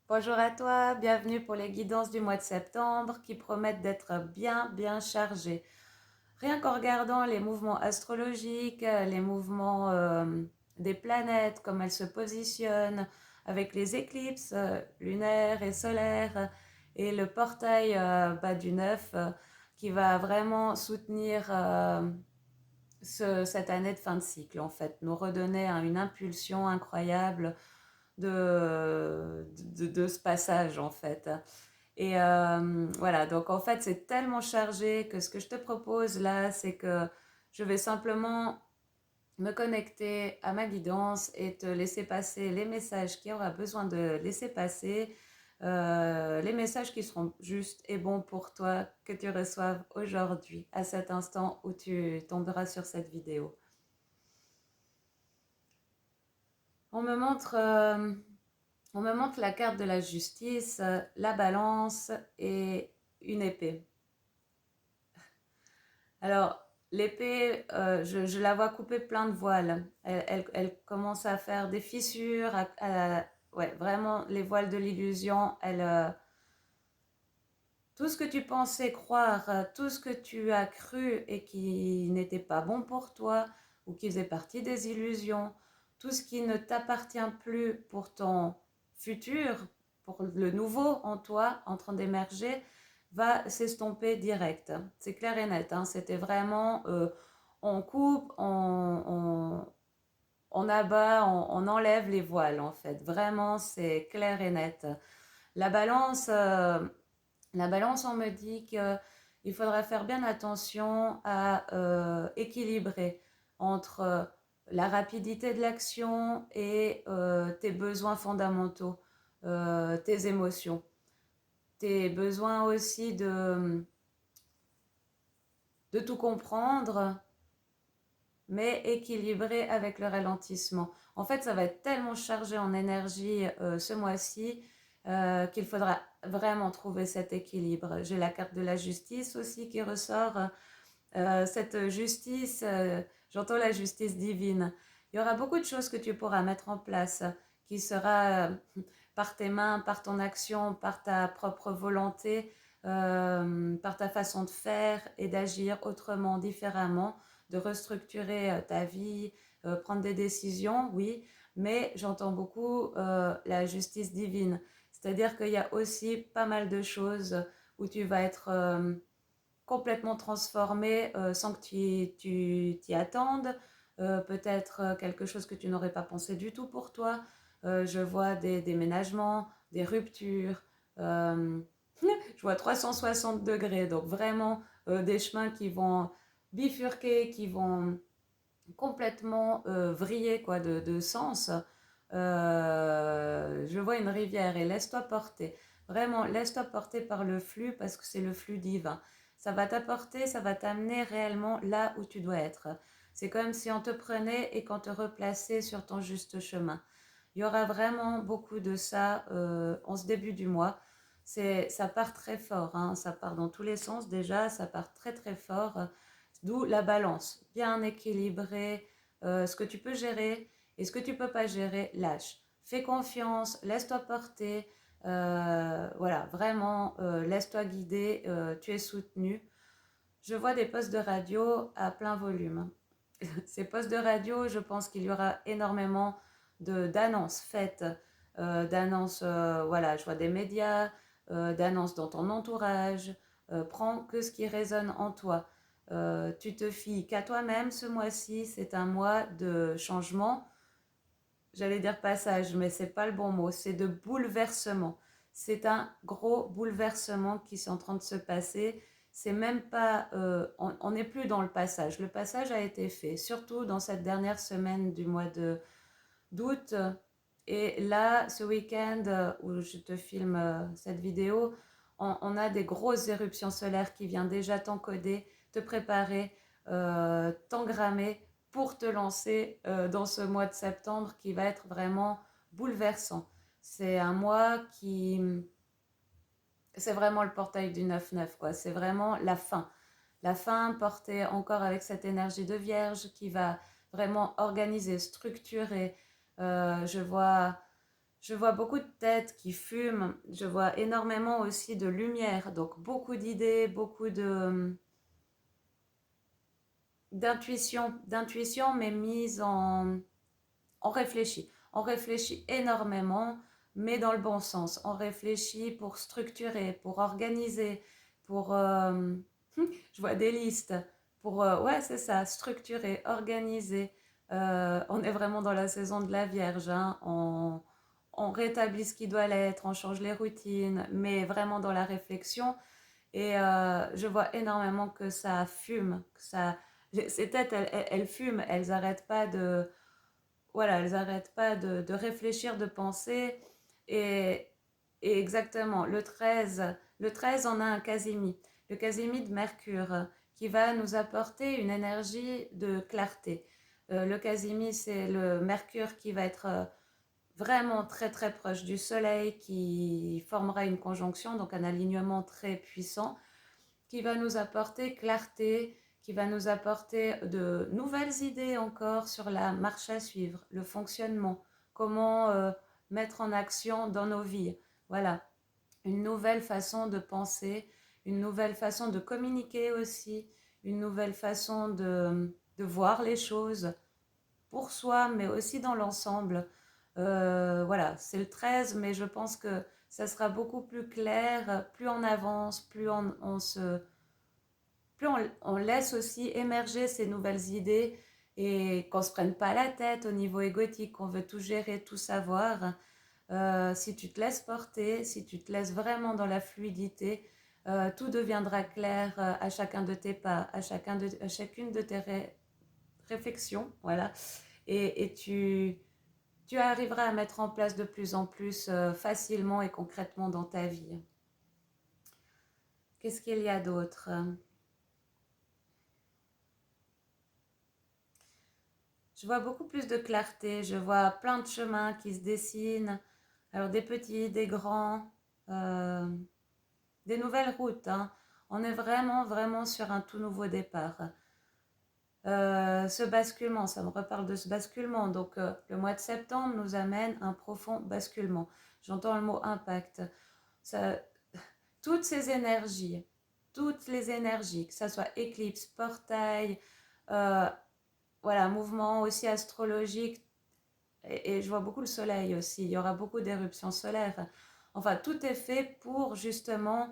Bonjour à toi, bienvenue pour les guidances du mois de septembre qui promettent d'être bien chargées. Rien qu'en regardant les mouvements astrologiques, les mouvements des planètes, comme elles se positionnent, avec les éclipses lunaires et solaires, et le portail du 9 qui va vraiment soutenir cette année de fin de cycle, en fait, nous redonner une impulsion incroyable de ce passage, en fait. Et voilà, donc en fait, c'est tellement chargé que ce que je te propose là, c'est que je vais simplement me connecter à ma guidance et te laisser passer les messages qu'il y aura besoin de laisser passer, les messages qui seront justes et bons pour toi, que tu reçoives aujourd'hui, à cet instant où tu tomberas sur cette vidéo. On me montre, euh, on me montre la carte de la justice, la balance et une épée. Alors, l'épée, je la vois couper plein de voiles. Elle commence à faire des fissures, ouais, vraiment les voiles de l'illusion. Tout ce que tu pensais croire, tout ce que tu as cru et qui n'était pas bon pour toi ou qui faisait partie des illusions, tout ce qui ne t'appartient plus pour ton futur, pour le nouveau en toi en train d'émerger, va s'estomper direct. C'est clair et net, hein. C'était vraiment, on coupe, on abat, on enlève les voiles en fait. Vraiment, c'est clair et net. La balance, euh, la balance, on me dit qu'il faudra faire bien attention à équilibrer entre la rapidité de l'action et tes besoins fondamentaux, tes émotions, tes besoins aussi de tout comprendre, mais équilibré avec le ralentissement. En fait, ça va être tellement chargé en énergie ce mois-ci qu'il faudra vraiment trouver cet équilibre. J'ai la carte de la justice aussi qui ressort. Cette justice, j'entends la justice divine. Il y aura beaucoup de choses que tu pourras mettre en place qui sera par tes mains, par ton action, par ta propre volonté, par ta façon de faire et d'agir autrement, différemment, de restructurer ta vie, prendre des décisions, oui, mais j'entends beaucoup la justice divine. C'est-à-dire qu'il y a aussi pas mal de choses où tu vas être complètement transformé sans que tu t'y attendes. Peut-être quelque chose que tu n'aurais pas pensé du tout pour toi. Je vois des déménagements, des ruptures. euh, je vois 360 degrés, donc vraiment des chemins qui vont bifurquer, qui vont complètement vriller quoi, de sens. Je vois une rivière et laisse-toi porter. Vraiment, laisse-toi porter par le flux parce que c'est le flux divin. Ça va t'apporter, ça va t'amener réellement là où tu dois être. C'est comme si on te prenait et qu'on te replaçait sur ton juste chemin. Il y aura vraiment beaucoup de ça en ce début du mois. Ça part très fort, hein, ça part dans tous les sens déjà, ça part très fort. D'où la balance, bien équilibrée, ce que tu peux gérer et ce que tu peux pas gérer, lâche. Fais confiance, laisse-toi porter, voilà, vraiment, laisse-toi guider, tu es soutenu. Je vois des postes de radio à plein volume. Ces postes de radio, je pense qu'il y aura énormément d'annonces faites, d'annonces, voilà, je vois des médias, d'annonces dans ton entourage. Prends que ce qui résonne en toi. Tu te fies qu'à toi-même ce mois-ci, c'est un mois de changement. J'allais dire passage, mais c'est pas le bon mot, c'est de bouleversement. C'est un gros bouleversement qui est en train de se passer. C'est même pas, on n'est plus dans le passage. Le passage a été fait, surtout dans cette dernière semaine du mois d'août. Et là, ce week-end où je te filme cette vidéo, on a des grosses éruptions solaires qui viennent déjà t'encoder, te préparer, t'engrammer pour te lancer dans ce mois de septembre qui va être vraiment bouleversant. C'est un mois qui... C'est vraiment le portail du 9-9, quoi. C'est vraiment la fin. La fin portée encore avec cette énergie de vierge qui va vraiment organiser, structurer. Je vois Je vois beaucoup de têtes qui fument. Je vois énormément aussi de lumière. Donc beaucoup d'idées, beaucoup de d'intuition, mais mise on réfléchit. On réfléchit énormément, mais dans le bon sens. On réfléchit pour structurer, pour organiser, pour... je vois des listes. Pour, ouais, c'est ça, structurer, organiser. On est vraiment dans la saison de la Vierge. Hein. On rétablit ce qui doit l'être, on change les routines, mais vraiment dans la réflexion. Et je vois énormément que ça fume, que ça... Ces têtes, elles fument, elles n'arrêtent pas de voilà, elles n'arrêtent pas de réfléchir, de penser. Et, et exactement, le treize, on a un Casimi, le Casimi de Mercure, qui va nous apporter une énergie de clarté. Le Casimi, c'est le Mercure qui va être vraiment très très proche du Soleil, qui formera une conjonction, donc un alignement très puissant qui va nous apporter clarté, qui va nous apporter de nouvelles idées encore sur la marche à suivre, le fonctionnement, comment mettre en action dans nos vies. Voilà, une nouvelle façon de penser, une nouvelle façon de communiquer aussi, une nouvelle façon de voir les choses pour soi, mais aussi dans l'ensemble. Voilà, c'est le 13, mais je pense que ça sera beaucoup plus clair, plus on avance, plus on laisse aussi émerger ces nouvelles idées et qu'on ne se prenne pas la tête au niveau égotique, qu'on veut tout gérer, tout savoir. Si tu te laisses porter, si tu te laisses vraiment dans la fluidité, tout deviendra clair à chacun de tes pas, à chacune de tes réflexions. Voilà. Et tu arriveras à mettre en place de plus en plus facilement et concrètement dans ta vie. Qu'est-ce qu'il y a d'autre? Je vois beaucoup plus de clarté, je vois plein de chemins qui se dessinent, alors des petits, des grands, euh, des nouvelles routes. Hein. On est vraiment, vraiment sur un tout nouveau départ. Ce basculement, ça me reparle de ce basculement. Donc, le mois de septembre nous amène un profond basculement. J'entends le mot impact. Ça, toutes ces énergies, toutes les énergies, que ce soit éclipse, portail, euh, voilà, mouvement aussi astrologique, et je vois beaucoup le soleil aussi, il y aura beaucoup d'éruptions solaires. Enfin, tout est fait pour justement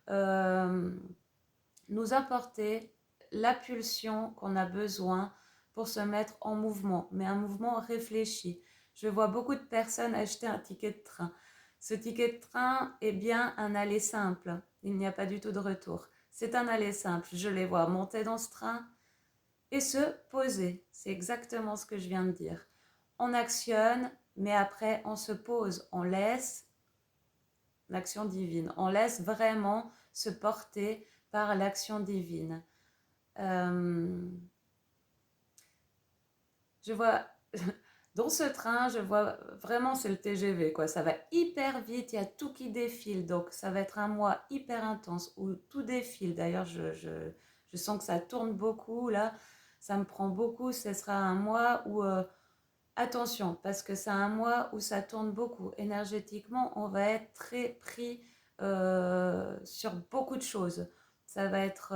euh, nous apporter la pulsion qu'on a besoin pour se mettre en mouvement, mais un mouvement réfléchi. Je vois beaucoup de personnes acheter un ticket de train. Ce ticket de train est bien un aller simple. Il n'y a pas du tout de retour. C'est un aller simple. Je les vois monter dans ce train et se poser. C'est exactement ce que je viens de dire. On actionne, mais après on se pose. On laisse l'action divine. On laisse vraiment se porter par l'action divine. Euh, je vois dans ce train, je vois vraiment c'est le TGV quoi. Ça va hyper vite, il y a tout qui défile, donc ça va être un mois hyper intense où tout défile. D'ailleurs, je sens que ça tourne beaucoup là, ça me prend beaucoup. Ce sera un mois où attention parce que c'est un mois où ça tourne beaucoup. Énergétiquement, on va être très pris sur beaucoup de choses. Ça va être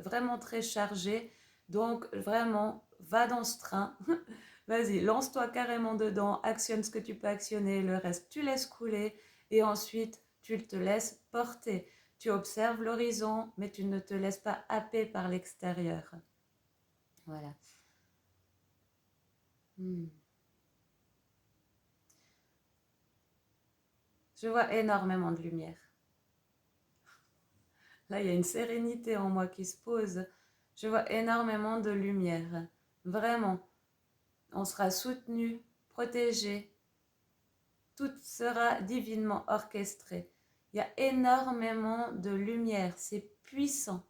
vraiment très chargé. Donc vraiment, va dans ce train. Vas-y, lance-toi carrément dedans, actionne ce que tu peux actionner, le reste tu laisses couler et ensuite tu te laisses porter. Tu observes l'horizon, mais tu ne te laisses pas happer par l'extérieur. Voilà. Hmm. Je vois énormément de lumière. Là, il y a une sérénité en moi qui se pose. Je vois énormément de lumière. Vraiment. On sera soutenu, protégé. Tout sera divinement orchestré. Il y a énormément de lumière. C'est puissant.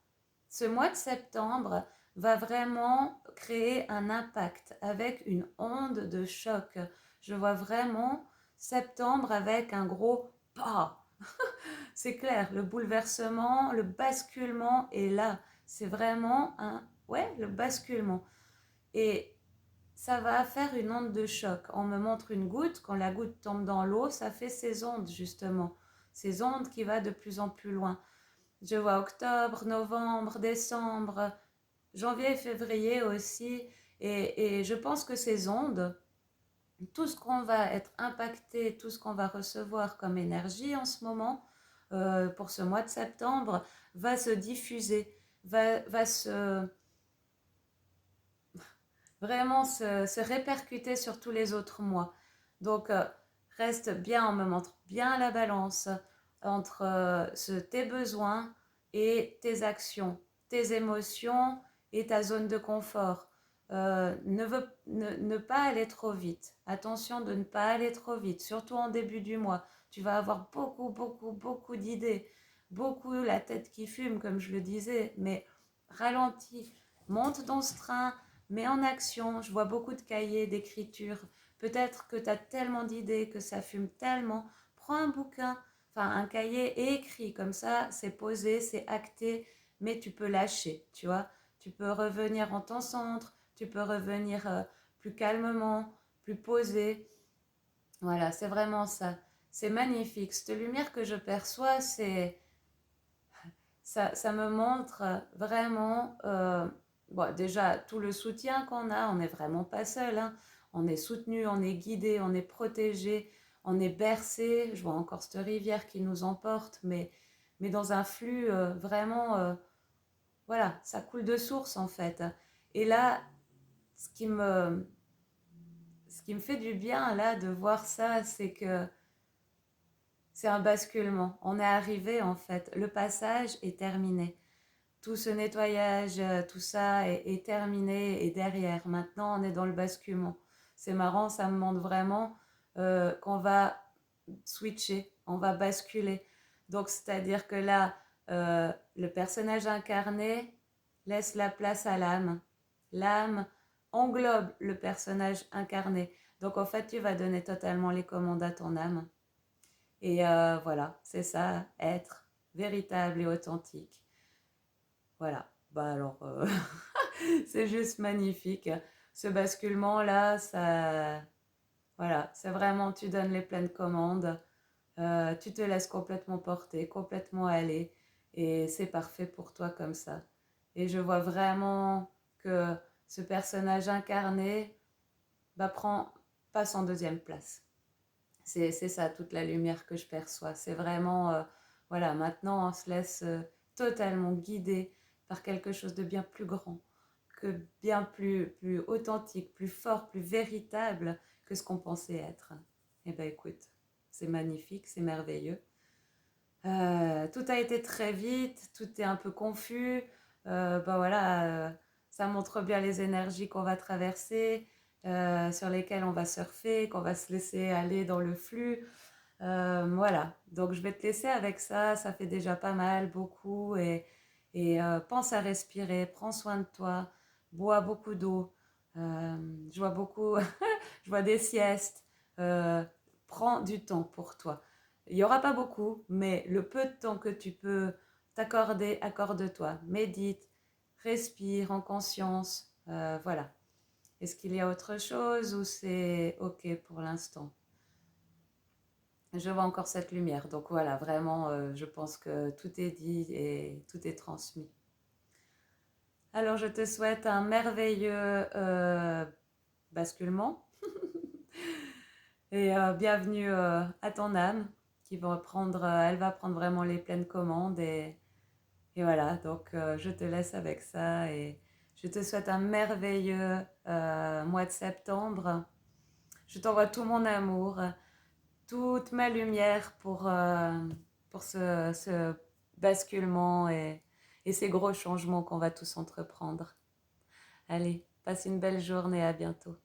Ce mois de septembre va vraiment créer un impact avec une onde de choc. Je vois vraiment septembre avec un gros pas. C'est clair, le bouleversement, le basculement est là. C'est vraiment un... Ouais, le basculement. Et ça va faire une onde de choc. On me montre une goutte, quand la goutte tombe dans l'eau, ça fait ces ondes justement, ces ondes qui vont de plus en plus loin. Je vois octobre, novembre, décembre, janvier et février aussi, et je pense que ces ondes, tout ce qu'on va être impacté, tout ce qu'on va recevoir comme énergie en ce moment, pour ce mois de septembre, va se diffuser, va vraiment se répercuter sur tous les autres mois. Donc, reste bien, on me montre bien la balance entre tes besoins et tes actions, tes émotions et ta zone de confort. Ne pas aller trop vite. Attention de ne pas aller trop vite, surtout en début du mois. Tu vas avoir beaucoup d'idées, beaucoup la tête qui fume, comme je le disais, mais ralentis, monte dans ce train, mets en action. Je vois beaucoup de cahiers d'écriture. Peut-être que tu as tellement d'idées, que ça fume tellement. Prends un bouquin, enfin un cahier et écris. Comme ça, c'est posé, c'est acté, mais tu peux lâcher, tu vois. Tu peux revenir en ton centre, tu peux revenir plus calmement, plus posé. Voilà, c'est vraiment ça. C'est magnifique. Cette lumière que je perçois, ça me montre vraiment, bon, déjà tout le soutien qu'on a. On n'est vraiment pas seul, hein. On est soutenu, on est guidé, on est protégé, on est bercé. Je vois encore cette rivière qui nous emporte, mais dans un flux vraiment, voilà, ça coule de source en fait. Et là, ce qui me, ce qui me fait du bien là de voir ça, c'est que c'est un basculement. On est arrivé en fait. Le passage est terminé. Tout ce nettoyage, tout ça est terminé et derrière. Maintenant, on est dans le basculement. C'est marrant, ça me montre vraiment qu'on va switcher, on va basculer. Donc, c'est-à-dire que là, le personnage incarné laisse la place à l'âme. L'âme englobe le personnage incarné. Donc, en fait, tu vas donner totalement les commandes à ton âme. Et voilà, c'est ça, être véritable et authentique. Voilà. Bah alors, c'est juste magnifique. Ce basculement-là, ça, voilà, c'est vraiment, tu donnes les pleines commandes, tu te laisses complètement porter, complètement aller, et c'est parfait pour toi comme ça. Et je vois vraiment que ce personnage incarné, bah, passe en deuxième place. C'est ça, toute la lumière que je perçois. C'est vraiment, voilà, maintenant on se laisse totalement guider par quelque chose de bien plus grand, que bien plus authentique, plus fort, plus véritable que ce qu'on pensait être. Eh bien écoute, c'est magnifique, c'est merveilleux. Tout a été très vite, tout est un peu confus. Ben voilà, ça montre bien les énergies qu'on va traverser, sur lesquelles on va surfer, qu'on va se laisser aller dans le flux. Voilà, donc je vais te laisser avec ça, ça fait déjà pas mal, beaucoup, et pense à respirer, prends soin de toi, bois beaucoup d'eau, je vois beaucoup, je vois des siestes, euh, prends du temps pour toi. Il n'y aura pas beaucoup, mais le peu de temps que tu peux t'accorder, accorde-toi, médite, respire en conscience, voilà. Est-ce qu'il y a autre chose ou c'est OK pour l'instant? Je vois encore cette lumière. Donc voilà, vraiment, je pense que tout est dit et tout est transmis. Alors je te souhaite un merveilleux basculement et bienvenue à ton âme qui va prendre, elle va prendre vraiment les pleines commandes et voilà, donc je te laisse avec ça et je te souhaite un merveilleux mois de septembre. Je t'envoie tout mon amour, toute ma lumière pour ce basculement et ces gros changements qu'on va tous entreprendre. Allez, passe une belle journée, à bientôt.